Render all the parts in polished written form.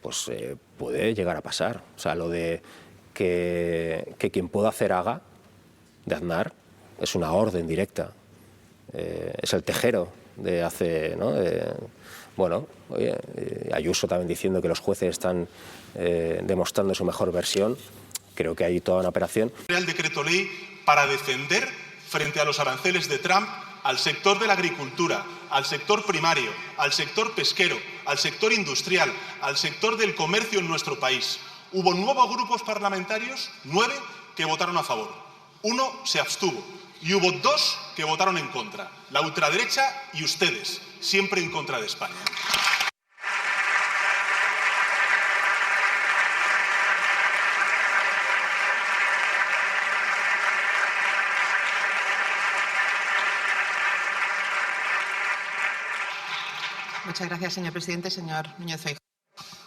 pues puede llegar a pasar. O sea, lo de que quien pueda hacer haga, de Aznar, es una orden directa. Es el tejero de hace, ¿no? Bueno, oye, Ayuso también diciendo que los jueces están demostrando su mejor versión. Creo que hay toda una operación. El decreto ley para defender frente a los aranceles de Trump al sector de la agricultura, al sector primario, al sector pesquero, al sector industrial, al sector del comercio en nuestro país. Hubo 9 grupos parlamentarios, 9 que votaron a favor. 1 se abstuvo y hubo 2 que votaron en contra. La ultraderecha y ustedes, siempre en contra de España. Muchas gracias, señor presidente. Señor Núñez Feijóo.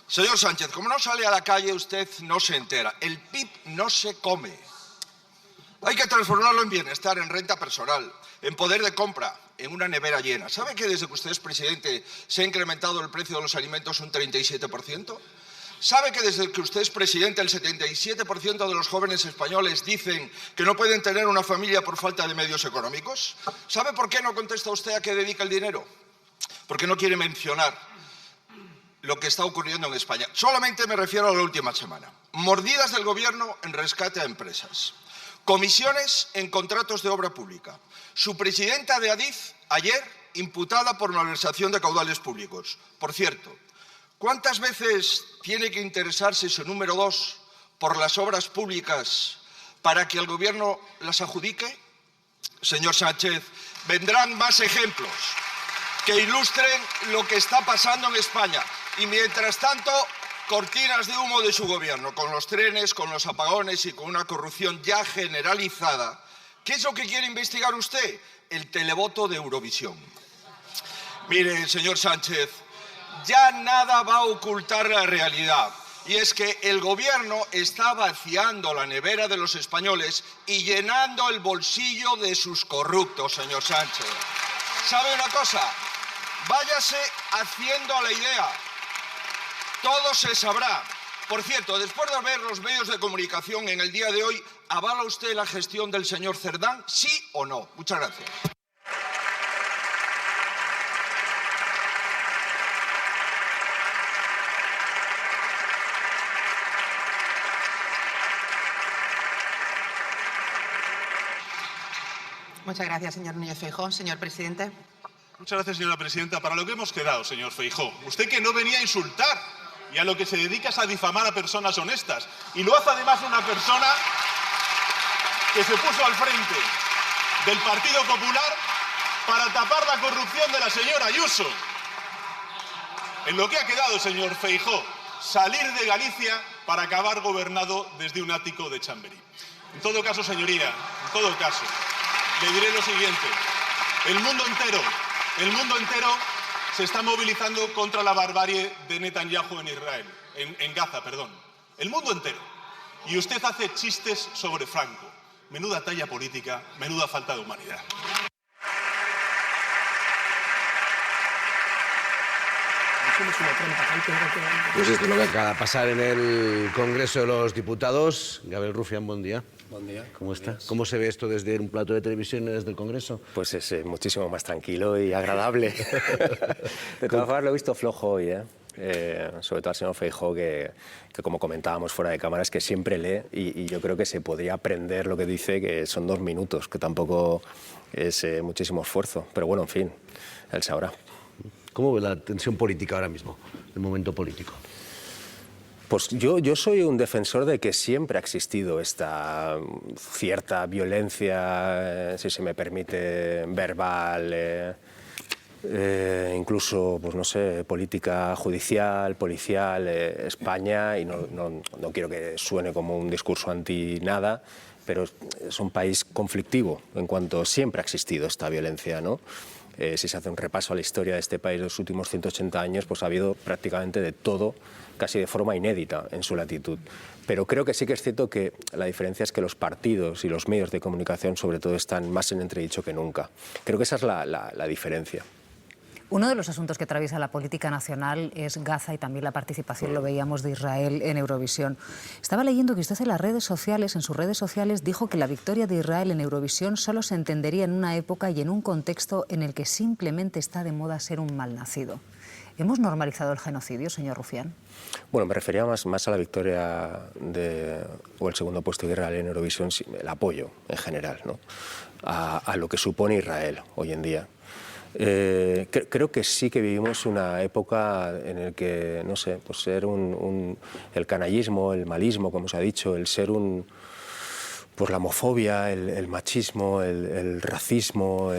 Señor Sánchez, como no sale a la calle, usted no se entera. El PIB no se come. Hay que transformarlo en bienestar, en renta personal, en poder de compra, en una nevera llena. ¿Sabe que desde que usted es presidente se ha incrementado el precio de los alimentos un 37%? ¿Sabe que desde que usted es presidente el 77% de los jóvenes españoles dicen que no pueden tener una familia por falta de medios económicos? ¿Sabe por qué no contesta usted a qué dedica el dinero? Porque no quiere mencionar lo que está ocurriendo en España. Solamente me refiero a la última semana. Mordidas del Gobierno en rescate a empresas. Comisiones en contratos de obra pública. Su presidenta de Adif, ayer, imputada por malversación de caudales públicos. Por cierto, ¿cuántas veces tiene que interesarse su número 2 por las obras públicas para que el Gobierno las adjudique? Señor Sánchez, vendrán más ejemplos que ilustren lo que está pasando en España. Y mientras tanto, cortinas de humo de su gobierno, con los trenes, con los apagones y con una corrupción ya generalizada. ¿Qué es lo que quiere investigar usted? El televoto de Eurovisión. Mire, señor Sánchez, ya nada va a ocultar la realidad. Y es que el gobierno está vaciando la nevera de los españoles y llenando el bolsillo de sus corruptos, señor Sánchez. ¿Sabe una cosa? Váyase haciendo la idea. Todo se sabrá. Por cierto, después de ver los medios de comunicación en el día de hoy, ¿avala usted la gestión del señor Cerdán? ¿Sí o no? Muchas gracias. Muchas gracias, señor Núñez Feijóo. Señor presidente. Muchas gracias, señora presidenta. Para lo que hemos quedado, señor Feijóo. Usted que no venía a insultar y a lo que se dedica es a difamar a personas honestas. Y lo hace además una persona que se puso al frente del Partido Popular para tapar la corrupción de la señora Ayuso. En lo que ha quedado, señor Feijóo, salir de Galicia para acabar gobernado desde un ático de Chamberí. En todo caso, señoría, en todo caso, le diré lo siguiente. El mundo entero se está movilizando contra la barbarie de Netanyahu en Israel, en Gaza, perdón. El mundo entero. Y usted hace chistes sobre Franco. Menuda talla política, menuda falta de humanidad. Pues esto es lo que acaba de pasar en el Congreso de los Diputados. Gabriel Rufián, buen día. Buen día. ¿Cómo está? ¿Cómo se ve esto desde un plato de televisión y desde el Congreso? Pues es muchísimo más tranquilo y agradable. De todas formas, lo he visto flojo hoy, sobre todo al señor Feijóo, que como comentábamos fuera de cámara, es que siempre lee y yo creo que se podría aprender lo que dice, que son 2 minutos, que tampoco es muchísimo esfuerzo. Pero bueno, en fin, él sabrá. ¿Cómo ve la tensión política ahora mismo, el momento político? Pues yo soy un defensor de que siempre ha existido esta cierta violencia, si se me permite, verbal, incluso, pues no sé, política judicial, policial, España, y no quiero que suene como un discurso anti nada, pero es un país conflictivo en cuanto siempre ha existido esta violencia, ¿no? Si se hace un repaso a la historia de este país de los últimos 180 años, pues ha habido prácticamente de todo, casi de forma inédita en su latitud. Pero creo que sí que es cierto que la diferencia es que los partidos y los medios de comunicación, sobre todo, están más en entredicho que nunca. Creo que esa es la diferencia. Uno de los asuntos que atraviesa la política nacional es Gaza y también la participación, lo veíamos, de Israel en Eurovisión. Estaba leyendo que usted en las redes sociales, en sus redes sociales, dijo que la victoria de Israel en Eurovisión solo se entendería en una época y en un contexto en el que simplemente está de moda ser un malnacido. ¿Hemos normalizado el genocidio, señor Rufián? Bueno, me refería más a la victoria o el segundo puesto de Israel en Eurovisión, el apoyo en general, ¿no? a lo que supone Israel hoy en día. Creo que sí que vivimos una época en la que, no sé, pues ser el canallismo, el malismo, como se ha dicho, el ser pues la homofobia, el machismo, el racismo,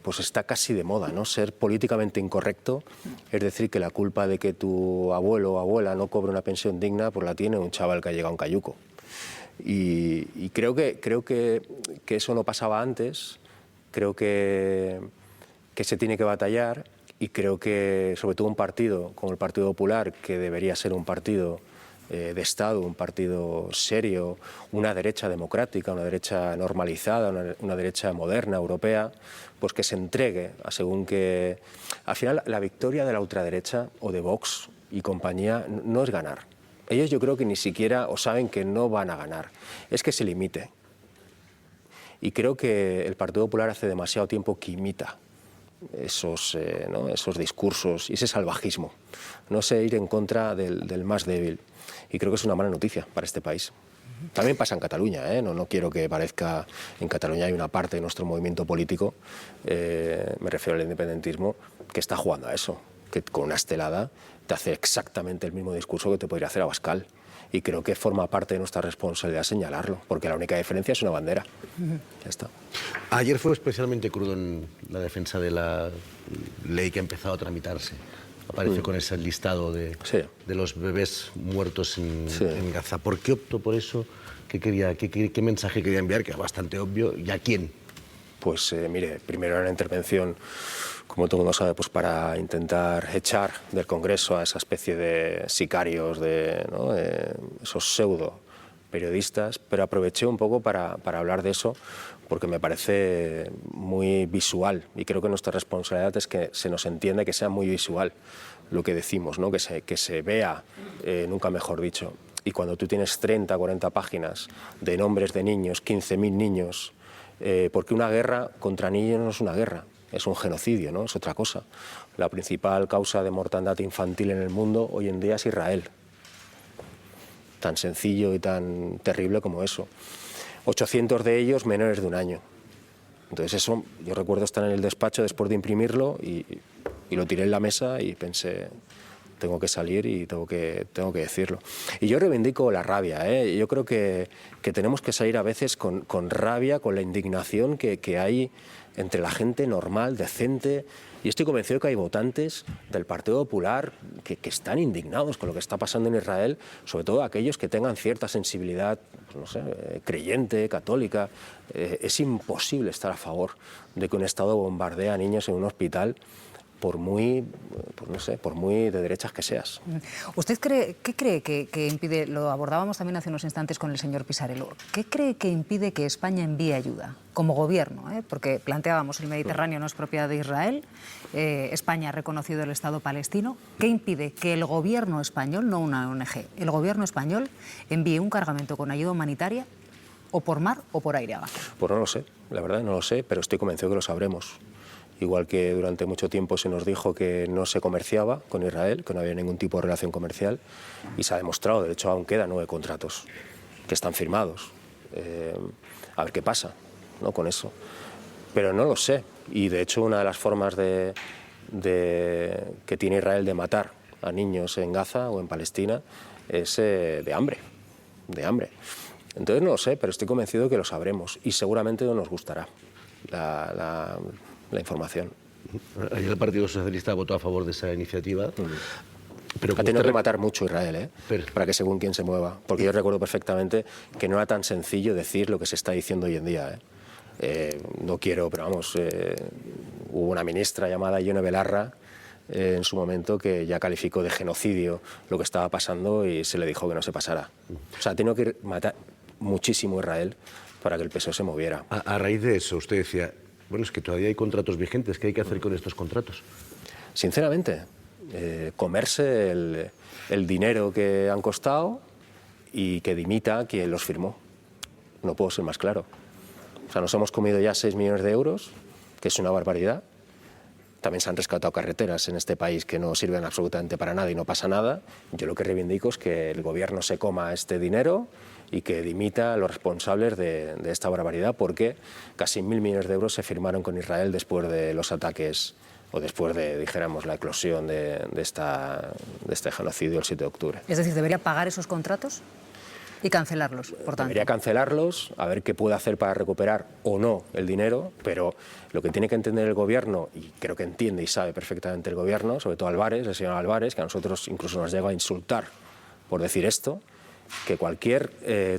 pues está casi de moda, ¿no? Ser políticamente incorrecto, es decir, que la culpa de que tu abuelo o abuela no cobre una pensión digna, pues la tiene un chaval que ha llegado a un cayuco. Y creo que eso no pasaba antes, creo que se tiene que batallar, y creo que sobre todo un partido como el Partido Popular, que debería ser un partido de Estado, un partido serio, una derecha democrática, una derecha normalizada, una derecha moderna, europea, pues que se entregue a según que... Al final, la victoria de la ultraderecha o de Vox y compañía no es ganar. Ellos yo creo que ni siquiera o saben que no van a ganar, es que se limite. Y creo que el Partido Popular hace demasiado tiempo que imita esos discursos y ese salvajismo. No sé ir en contra del más débil. Y creo que es una mala noticia para este país. También pasa en Cataluña, ¿eh? No quiero que parezca... En Cataluña hay una parte de nuestro movimiento político, me refiero al independentismo, que está jugando a eso, que con una estelada te hace exactamente el mismo discurso que te podría hacer Abascal. Y creo que forma parte de nuestra responsabilidad señalarlo, porque la única diferencia es una bandera. Ya está. Ayer fue especialmente crudo en la defensa de la ley que ha empezado a tramitarse. Apareció con ese listado de los bebés muertos en Gaza. ¿Por qué optó por eso? ¿Qué mensaje quería enviar? Que es bastante obvio. ¿Y a quién? Pues mire, primero era una intervención, como todo el mundo sabe, pues para intentar echar del Congreso a esa especie de sicarios, esos pseudo periodistas, pero aproveché un poco para hablar de eso, porque me parece muy visual, y creo que nuestra responsabilidad es que se nos entienda, que sea muy visual lo que decimos, ¿no? que se vea, nunca mejor dicho. Y cuando tú tienes 30, 40 páginas de nombres de niños, 15.000 niños, porque una guerra contra niños no es una guerra, es un genocidio, ¿no? Es otra cosa. La principal causa de mortandad infantil en el mundo hoy en día es Israel. Tan sencillo y tan terrible como eso. 800 de ellos menores de un año. Entonces eso, yo recuerdo estar en el despacho después de imprimirlo y lo tiré en la mesa y pensé, tengo que salir y tengo que decirlo. Y yo reivindico la rabia, ¿eh? Yo creo que tenemos que salir a veces con rabia, con la indignación que hay entre la gente normal, decente. Y estoy convencido que hay votantes del Partido Popular que están indignados con lo que está pasando en Israel, sobre todo aquellos que tengan cierta sensibilidad, pues no sé, creyente, católica. Es imposible estar a favor de que un Estado bombardee a niños en un hospital, por muy de derechas que seas. ¿Usted qué cree que impide, lo abordábamos también hace unos instantes con el señor Pisarello, qué cree que impide que España envíe ayuda como gobierno? Porque planteábamos, el Mediterráneo no es propiedad de Israel, España ha reconocido el Estado palestino. ¿Qué impide que el gobierno español, no una ONG, el gobierno español envíe un cargamento con ayuda humanitaria o por mar o por aire abajo? Pues no lo sé, la verdad no lo sé, pero estoy convencido que lo sabremos. Igual que durante mucho tiempo se nos dijo que no se comerciaba con Israel, que no había ningún tipo de relación comercial, y se ha demostrado, de hecho aún quedan 9 contratos que están firmados. A ver qué pasa, ¿no? Con eso. Pero no lo sé, y de hecho una de las formas que tiene Israel de matar a niños en Gaza o en Palestina es de hambre. Entonces no lo sé, pero estoy convencido que lo sabremos, y seguramente no nos gustará la información. Ayer el Partido Socialista votó a favor de esa iniciativa. Pero ha tenido que matar mucho Israel, para que según quién se mueva. Porque yo recuerdo perfectamente que no era tan sencillo decir lo que se está diciendo hoy en día. No quiero, pero vamos, hubo una ministra llamada Ione Belarra en su momento que ya calificó de genocidio lo que estaba pasando y se le dijo que no se pasara. O sea, ha tenido que matar muchísimo Israel para que el PSOE se moviera. A raíz de eso, usted decía, bueno, es que todavía hay contratos vigentes, ¿qué hay que hacer con estos contratos? sinceramente, comerse el dinero que han costado y que dimita quien los firmó. No puedo ser más claro. O sea, nos hemos comido ya 6 millones de euros, que es una barbaridad. También se han rescatado carreteras en este país que no sirven absolutamente para nada y no pasa nada. Yo lo que reivindico es que el gobierno se coma este dinero y que dimita a los responsables de esta barbaridad, porque casi 1.000 millones de euros se firmaron con Israel después de los ataques o después de, dijéramos, la eclosión de este genocidio el 7 de octubre. Es decir, ¿debería pagar esos contratos y cancelarlos, por tanto? Debería cancelarlos, a ver qué puede hacer para recuperar o no el dinero, pero lo que tiene que entender el gobierno, y creo que entiende y sabe perfectamente el gobierno, sobre todo Álvarez, el señor Álvarez, que a nosotros incluso nos llega a insultar por decir esto, que cualquier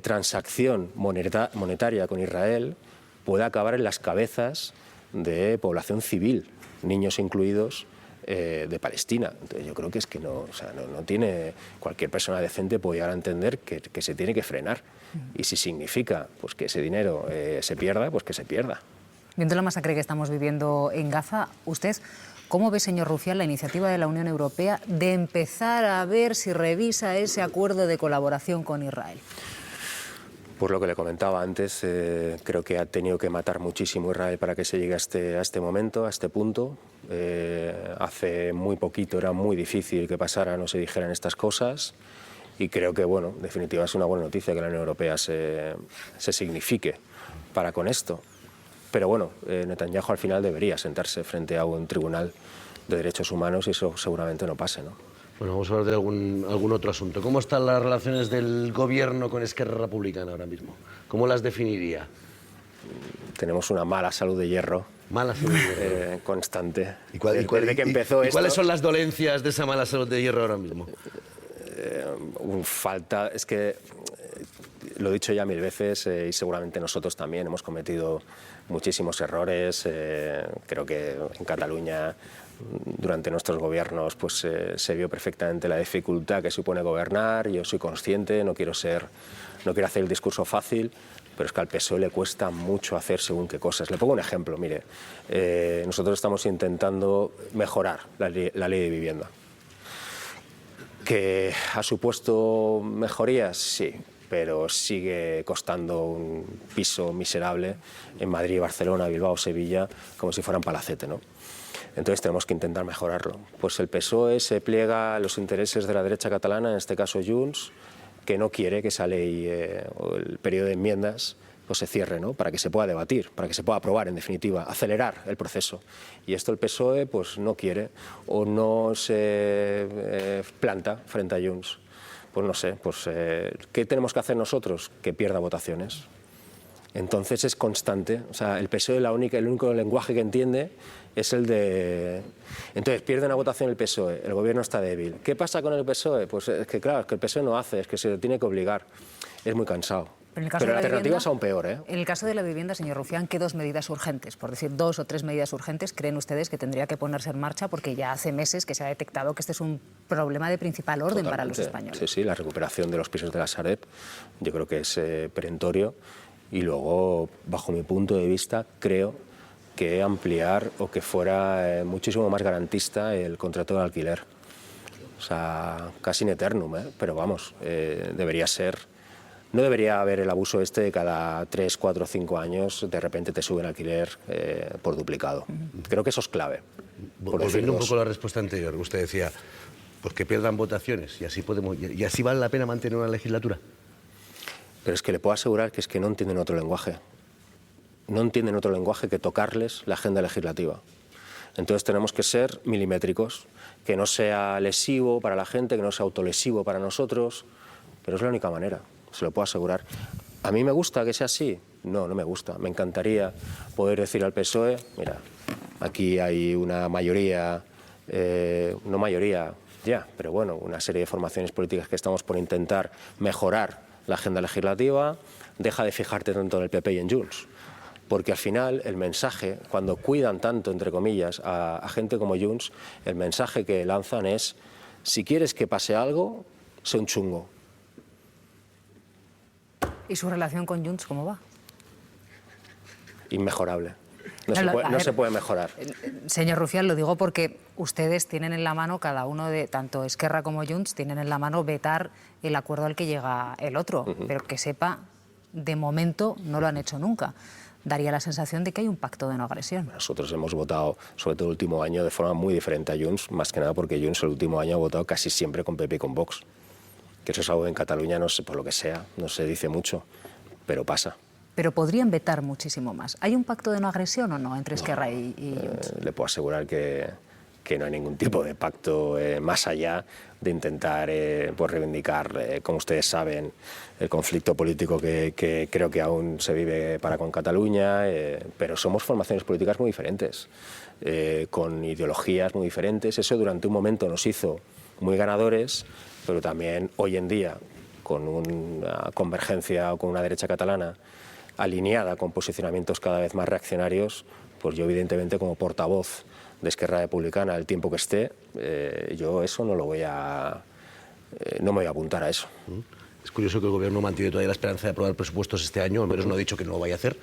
transacción monetaria con Israel puede acabar en las cabezas de población civil, niños incluidos, de Palestina. Entonces yo creo que es que no, o sea, no tiene, cualquier persona decente puede llegar a entender que se tiene que frenar. Y si significa pues, que ese dinero se pierda, pues que se pierda. Viendo la masacre que estamos viviendo en Gaza, ¿usted cómo ve, señor Rufián, la iniciativa de la Unión Europea de empezar a ver si revisa ese acuerdo de colaboración con Israel? Por lo que le comentaba antes, creo que ha tenido que matar muchísimo Israel para que se llegue a este momento, a este punto. Hace muy poquito era muy difícil que pasaran o se dijeran estas cosas y creo que, bueno, en definitiva es una buena noticia que la Unión Europea se signifique para con esto. Pero bueno, Netanyahu al final debería sentarse frente a un tribunal de derechos humanos y eso seguramente no pase, ¿no? Bueno, vamos a hablar de algún otro asunto. ¿Cómo están las relaciones del gobierno con Esquerra Republicana ahora mismo? ¿Cómo las definiría? Tenemos una mala salud de hierro. Mala salud de hierro. Constante. Desde que empezó esto, ¿cuáles son las dolencias de esa mala salud de hierro ahora mismo? Falta, es que lo he dicho ya 1000 veces y seguramente nosotros también hemos cometido muchísimos errores. Creo que en Cataluña durante nuestros gobiernos pues, se vio perfectamente la dificultad que supone gobernar. Yo soy consciente, no quiero hacer el discurso fácil, pero es que al PSOE le cuesta mucho hacer según qué cosas. Le pongo un ejemplo, mire, nosotros estamos intentando mejorar la ley de vivienda. ¿Que ha supuesto mejorías? Sí, pero sigue costando un piso miserable en Madrid, Barcelona, Bilbao, Sevilla, como si fueran Palacete, ¿no? Entonces tenemos que intentar mejorarlo. Pues el PSOE se pliega a los intereses de la derecha catalana, en este caso Junts, que no quiere que esa ley o el periodo de enmiendas pues se cierre, ¿no? Para que se pueda debatir, para que se pueda aprobar, en definitiva, acelerar el proceso. Y esto el PSOE pues, no quiere o no se planta frente a Junts. Pues no sé, pues, ¿qué tenemos que hacer nosotros? Que pierda votaciones. Entonces es constante, o sea, el PSOE el único lenguaje que entiende es el de... Entonces pierde una votación el PSOE, el gobierno está débil. ¿Qué pasa con el PSOE? Pues es que claro, es que el PSOE no hace, es que se lo tiene que obligar. Es muy cansado. Pero la alternativa es aún peor, ¿eh? En el caso de la vivienda, señor Rufián, ¿qué 2 medidas urgentes, por decir 2 o 3 medidas urgentes, creen ustedes que tendría que ponerse en marcha? Porque ya hace meses que se ha detectado que este es un problema de principal orden. Totalmente. Para los españoles. Sí, sí, la recuperación de los pisos de la Sareb, yo creo que es perentorio. Y luego, bajo mi punto de vista, creo que ampliar o que fuera muchísimo más garantista el contrato de alquiler. O sea, casi in eternum, pero vamos, debería ser... No debería haber el abuso este de cada 3, 4, 5 años, de repente te suben alquiler por duplicado. Creo que eso es clave. Volviendo un poco a la respuesta anterior, usted decía, pues que pierdan votaciones y así vale la pena mantener una legislatura. Pero es que le puedo asegurar que es que no entienden otro lenguaje. No entienden otro lenguaje que tocarles la agenda legislativa. Entonces tenemos que ser milimétricos, que no sea lesivo para la gente, que no sea autolesivo para nosotros, pero es la única manera, se lo puedo asegurar. ¿A mí me gusta que sea así? No, no me gusta. Me encantaría poder decir al PSOE, mira, aquí hay una mayoría, no mayoría ya, pero bueno, una serie de formaciones políticas que estamos por intentar mejorar la agenda legislativa, deja de fijarte tanto en el PP y en Junts. Porque al final el mensaje, cuando cuidan tanto, entre comillas, a gente como Junts, el mensaje que lanzan es, si quieres que pase algo, sé un chungo. ¿Y su relación con Junts cómo va? Inmejorable. No se puede mejorar. Señor Rufián, lo digo porque ustedes tienen en la mano, cada uno de, tanto Esquerra como Junts, tienen en la mano vetar el acuerdo al que llega el otro. Pero que sepa, de momento no lo han hecho nunca. Daría la sensación de que hay un pacto de no agresión. Nosotros hemos votado, sobre todo el último año, de forma muy diferente a Junts, más que nada porque Junts el último año ha votado casi siempre con PP y con Vox. Que eso es algo que en Cataluña, no sé, por lo que sea, no se dice mucho, pero pasa. Pero podrían vetar muchísimo más. ¿Hay un pacto de no agresión o no entre Esquerra y Junts? Le puedo asegurar que no hay ningún tipo de pacto más allá de intentar pues reivindicar, como ustedes saben, el conflicto político que creo que aún se vive para con Cataluña, pero somos formaciones políticas muy diferentes, con ideologías muy diferentes. Eso durante un momento nos hizo muy ganadores, pero también hoy en día, con una convergencia o con una derecha catalana alineada con posicionamientos cada vez más reaccionarios, pues yo evidentemente como portavoz de Esquerra Republicana el tiempo que esté, yo eso no me voy a apuntar a eso. Es curioso que el Gobierno mantiene todavía la esperanza de aprobar presupuestos este año, al menos no ha dicho que no lo vaya a hacer.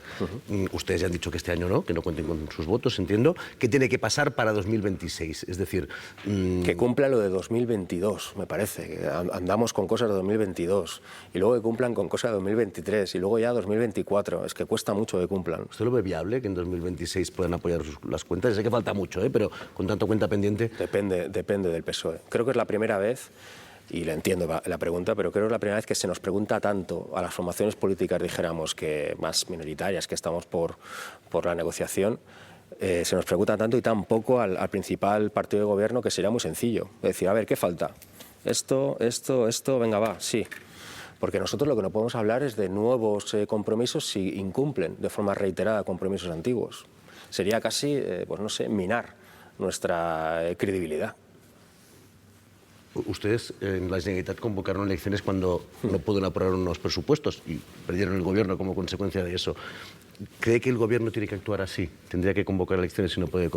Ustedes ya han dicho que este año no, que no cuenten con sus votos, entiendo. ¿Qué tiene que pasar para 2026? Es decir... Que cumpla lo de 2022, me parece. Andamos con cosas de 2022 y luego que cumplan con cosas de 2023 y luego ya 2024. Es que cuesta mucho que cumplan. ¿Usted lo ve viable que en 2026 puedan apoyar las cuentas? Sé que falta mucho, pero con tanta cuenta pendiente... Depende del PSOE. Creo que es la primera vez... Y le entiendo la pregunta, pero creo que es la primera vez que se nos pregunta tanto a las formaciones políticas, dijéramos, que más minoritarias, que estamos por la negociación, se nos pregunta tanto y tan poco al principal partido de gobierno, que sería muy sencillo. Es decir, a ver, ¿qué falta? Esto, venga, va, sí. Porque nosotros lo que no podemos hablar es de nuevos compromisos si incumplen de forma reiterada compromisos antiguos. Sería casi, pues no sé, minar nuestra credibilidad. Ustedes en la Generalitat convocaron elecciones cuando no pudieron aprobar unos presupuestos y perdieron el gobierno como consecuencia de eso. ¿Cree que el gobierno tiene que actuar así? ¿Tendría que convocar elecciones si no puede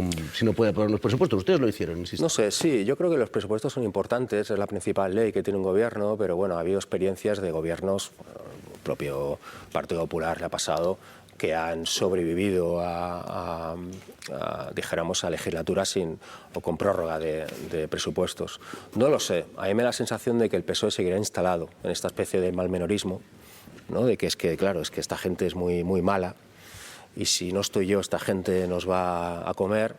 aprobar unos presupuestos? Ustedes lo hicieron, insisto. No sé, sí, yo creo que los presupuestos son importantes, es la principal ley que tiene un gobierno, pero bueno, ha habido experiencias de gobiernos, el propio Partido Popular le ha pasado, que han sobrevivido dijéramos, a legislaturas o con prórroga de presupuestos. No lo sé. A mí me da la sensación de que el PSOE seguirá instalado en esta especie de malmenorismo, ¿no? De que claro, es que esta gente es muy, muy mala y si no estoy yo, esta gente nos va a comer.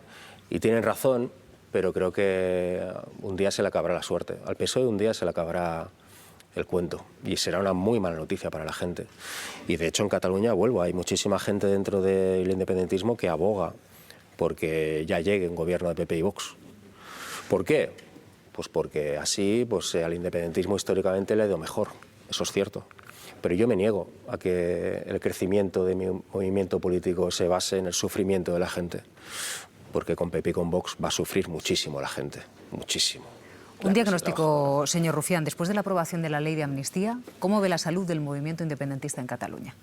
Y tienen razón, pero creo que un día se le acabará la suerte. Al PSOE un día se le acabará el cuento y será una muy mala noticia para la gente. Y de hecho en Cataluña, hay muchísima gente dentro del independentismo que aboga porque ya llegue un gobierno de PP y Vox. ¿Por qué? Pues porque así al independentismo históricamente le ha ido mejor, eso es cierto. Pero yo me niego a que el crecimiento de mi movimiento político se base en el sufrimiento de la gente, porque con PP y con Vox va a sufrir muchísimo la gente, muchísimo. Un diagnóstico, señor Rufián, después de la aprobación de la ley de amnistía, ¿cómo ve la salud del movimiento independentista en Cataluña?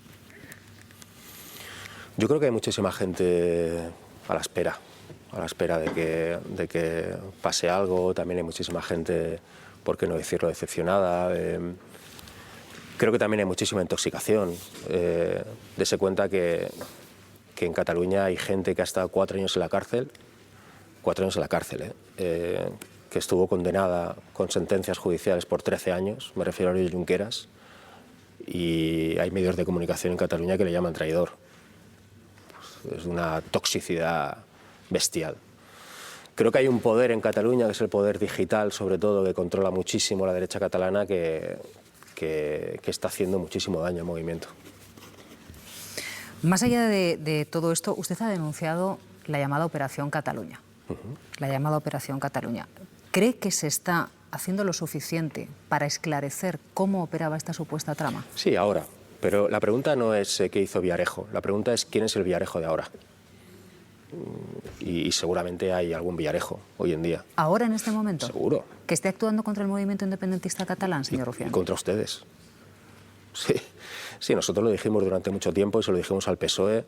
Yo creo que hay muchísima gente a la espera de que pase algo. También hay muchísima gente, por qué no decirlo, decepcionada. Creo que también hay muchísima intoxicación. Dese cuenta que en Cataluña hay gente que ha estado 4 años en la cárcel, 4 años en la cárcel, que estuvo condenada con sentencias judiciales por 13 años, me refiero a Oriol Junqueras, y hay medios de comunicación en Cataluña que le llaman traidor. Es una toxicidad bestial. Creo que hay un poder en Cataluña, que es el poder digital, sobre todo, que controla muchísimo la derecha catalana, que está haciendo muchísimo daño al movimiento. Más allá de todo esto, usted ha denunciado la llamada Operación Cataluña. La llamada Operación Cataluña. ¿Cree que se está haciendo lo suficiente para esclarecer cómo operaba esta supuesta trama? Sí, ahora. Pero la pregunta no es qué hizo Villarejo. La pregunta es quién es el Villarejo de ahora. Y seguramente hay algún Villarejo hoy en día. ¿Ahora, en este momento? Seguro. ¿Que esté actuando contra el movimiento independentista catalán, señor Rufián? Y contra ustedes. Sí, nosotros lo dijimos durante mucho tiempo y se lo dijimos al PSOE.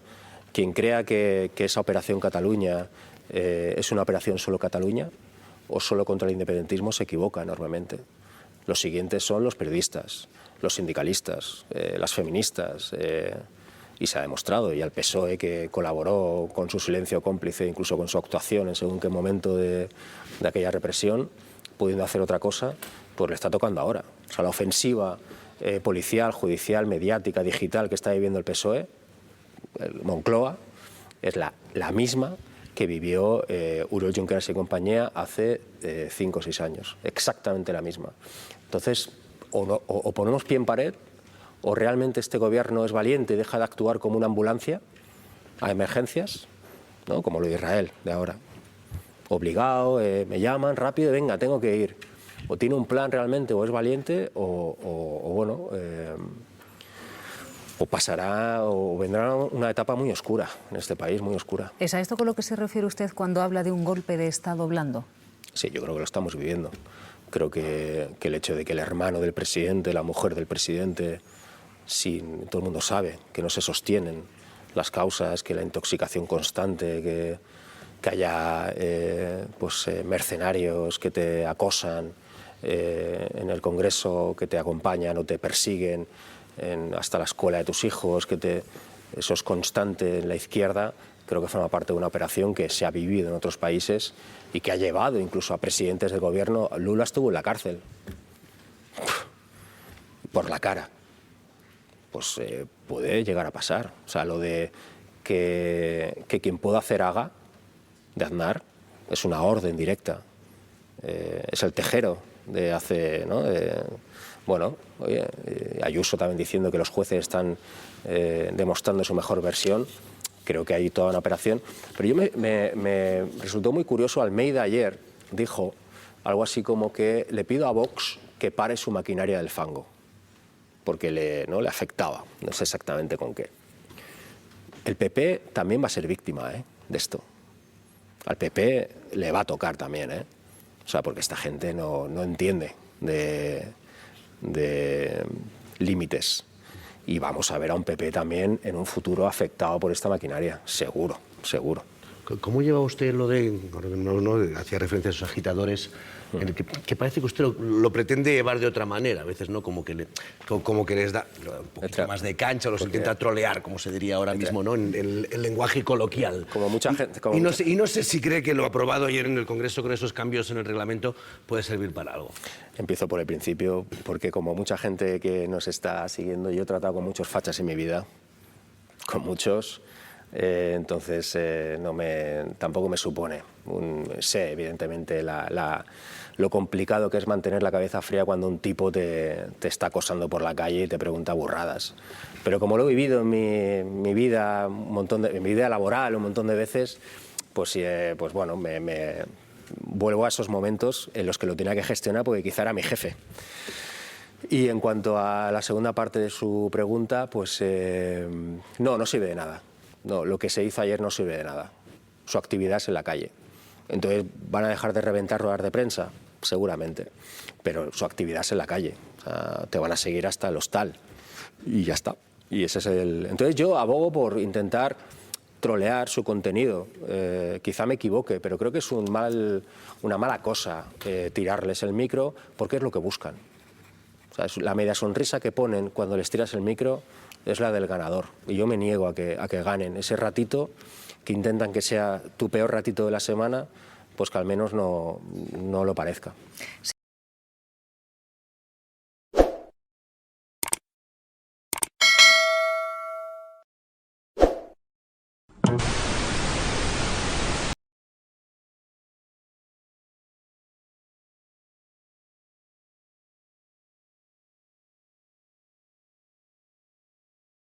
Quien crea que esa Operación Cataluña es una operación solo Cataluña o solo contra el independentismo se equivoca enormemente. Los siguientes son los periodistas, los sindicalistas, las feministas, y se ha demostrado, y al PSOE, que colaboró con su silencio cómplice, incluso con su actuación en según qué momento de aquella represión, pudiendo hacer otra cosa, pues le está tocando ahora. O sea, la ofensiva policial, judicial, mediática, digital que está viviendo el PSOE, el Moncloa, es la misma que vivió Oriol Junqueras y compañía hace 5 o 6 años, exactamente la misma. Entonces, o ponemos pie en pared, o realmente este gobierno es valiente y deja de actuar como una ambulancia a emergencias, ¿no? Como lo de Israel de ahora. Obligado, me llaman, rápido, venga, tengo que ir. O tiene un plan realmente, o es valiente, o bueno, o pasará, o vendrá una etapa muy oscura en este país, muy oscura. ¿Es a esto con lo que se refiere usted cuando habla de un golpe de Estado blando? Sí, yo creo que lo estamos viviendo. Creo que el hecho de que el hermano del presidente, la mujer del presidente, todo el mundo sabe que no se sostienen las causas, que la intoxicación constante, que haya mercenarios que te acosan en el Congreso, que te acompañan o te persiguen hasta la escuela de tus hijos, eso es constante en la izquierda. Creo que forma parte de una operación que se ha vivido en otros países y que ha llevado incluso a presidentes del gobierno. Lula estuvo en la cárcel por la cara. Pues puede llegar a pasar. O sea, lo de que quien pueda hacer haga, de Aznar, es una orden directa. Es el Tejero de hace, ¿no? Bueno, oye, Ayuso también diciendo que los jueces están demostrando su mejor versión. Creo que hay toda una operación. Pero yo me resultó muy curioso, Almeida ayer dijo algo así como que le pido a Vox que pare su maquinaria del fango, porque le afectaba, no sé exactamente con qué. El PP también va a ser víctima de esto. Al PP le va a tocar también, o sea, porque esta gente no entiende de límites. Y vamos a ver a un PP también en un futuro afectado por esta maquinaria, seguro, seguro. ¿Cómo lleva usted lo de, hacía referencia a esos agitadores, en el que parece que usted lo pretende llevar de otra manera, a veces, ¿no? Como que les da un poquito más de cancha, los intenta trolear, como se diría ahora mismo, ¿no? En el lenguaje coloquial. Como mucha gente. Y no sé si cree que lo aprobado ayer en el Congreso con esos cambios en el reglamento puede servir para algo. Empiezo por el principio, porque como mucha gente que nos está siguiendo, yo he tratado con muchos fachas en mi vida, con muchos. Entonces tampoco me supone. Sé evidentemente lo complicado que es mantener la cabeza fría cuando un tipo te está acosando por la calle y te pregunta burradas. Pero como lo he vivido en mi vida, en mi vida laboral un montón de veces, pues bueno, me vuelvo a esos momentos en los que lo tenía que gestionar porque quizá era mi jefe. Y en cuanto a la segunda parte de su pregunta, pues no sirve de nada. No, lo que se hizo ayer no sirve de nada. Su actividad es en la calle. Entonces, ¿van a dejar de reventar ruedas de prensa? Seguramente. Pero su actividad es en la calle. O sea, te van a seguir hasta el hostal. Y ya está. Y ese es Entonces yo abogo por intentar trolear su contenido. Quizá me equivoque, pero creo que es una mala cosa tirarles el micro, porque es lo que buscan. O sea, la media sonrisa que ponen cuando les tiras el micro es la del ganador. Y yo me niego a que ganen ese ratito, que intentan que sea tu peor ratito de la semana, pues que al menos no lo parezca.